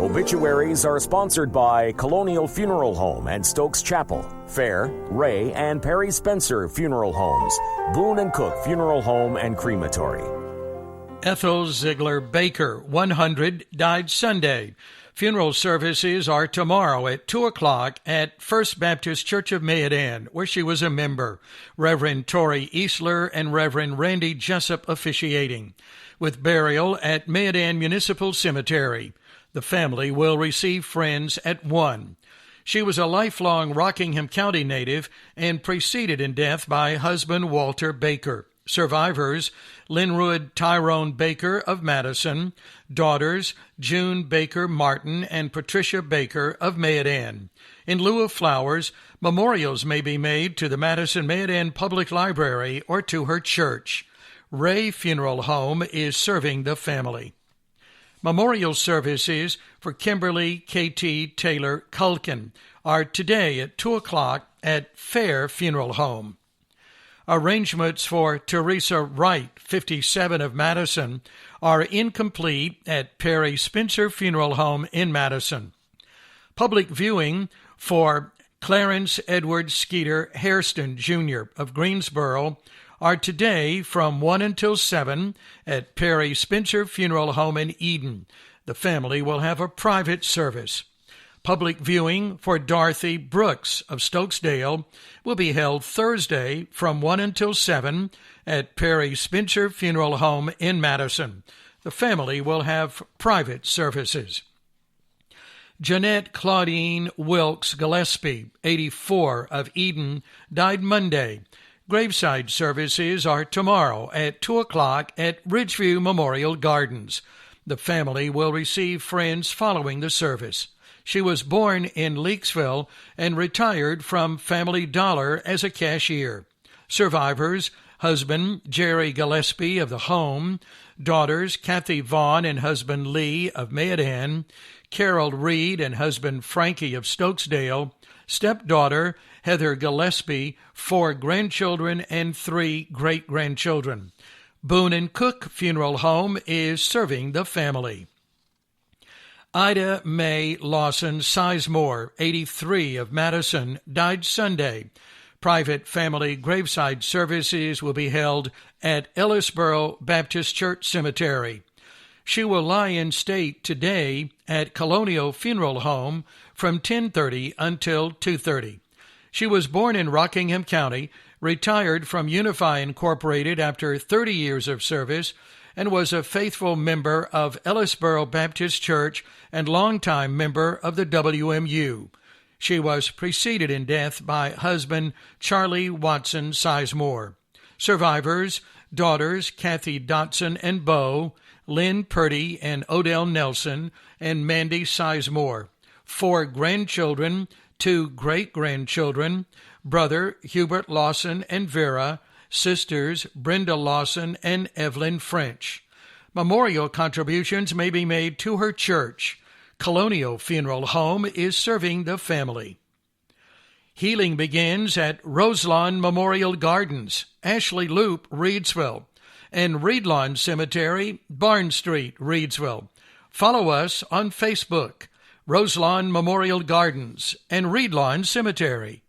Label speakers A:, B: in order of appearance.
A: Obituaries are sponsored by Colonial Funeral Home and Stokes Chapel, Fair, Ray, and Perry Spencer Funeral Homes, Boone and Cook Funeral Home and Crematory.
B: Ethel Ziegler Baker, 100, died Sunday. Funeral services are tomorrow at 2 o'clock at First Baptist Church of Mayodan, where she was a member. Reverend Tori Eastler and Reverend Randy Jessup officiating, with burial at Mayodan Municipal Cemetery. The family will receive friends at 1. She was a lifelong Rockingham County native and preceded in death by husband Walter Baker. Survivors: Linwood Tyrone Baker of Madison, daughters June Baker Martin and Patricia Baker of Mayodan. In lieu of flowers, memorials may be made to the Madison Mayodan Public Library or to her church. Ray Funeral Home is serving the family. Memorial services for Kimberly K.T. Taylor Culkin are today at 2 o'clock at Fair Funeral Home. Arrangements for Teresa Wright, 57 of Madison, are incomplete at Perry Spencer Funeral Home in Madison. Public viewing for Clarence Edward Skeeter Hairston, Jr. of Greensboro are today from 1 until 7 at Perry Spencer Funeral Home in Eden. The family will have a private service. Public viewing for Dorothy Brooks of Stokesdale will be held Thursday from 1 until 7 at Perry Spencer Funeral Home in Madison. The family will have private services. Jeanette Claudine Wilkes Gillespie, 84 of Eden, died Monday. Graveside services are tomorrow at 2 o'clock at Ridgeview Memorial Gardens. The family will receive friends following the service. She was born in Leakesville and retired from Family Dollar as a cashier. Survivors: husband Jerry Gillespie of the Home, daughters Kathy Vaughn and husband Lee of Mayodan, Carol Reed and husband Frankie of Stokesdale, stepdaughter Heather Gillespie, 4 grandchildren and 3 great-grandchildren. Boone and Cook Funeral Home is serving the family. Ida Mae Lawson Sizemore, 83 of Madison, died Sunday. Private family graveside services will be held at Ellisboro Baptist Church Cemetery. She will lie in state today at Colonial Funeral Home from 10:30 until 2:30. She was born in Rockingham County, retired from Unify Incorporated after 30 years of service, and was a faithful member of Ellisboro Baptist Church and longtime member of the WMU. She was preceded in death by husband Charlie Watson Sizemore. Survivors: daughters Kathy Dotson and Bo, Lynn Purdy and Odell Nelson, and Mandy Sizemore. 4 grandchildren, 2 great-grandchildren, brother Hubert Lawson and Vera, sisters Brenda Lawson and Evelyn French. Memorial contributions may be made to her church. Colonial Funeral Home is serving the family. Healing begins at Roselawn Memorial Gardens, Ashley Loop, Reedsville, and Reedlawn Cemetery, Barn Street, Reedsville. Follow us on Facebook, Roselawn Memorial Gardens and Reedlawn Cemetery.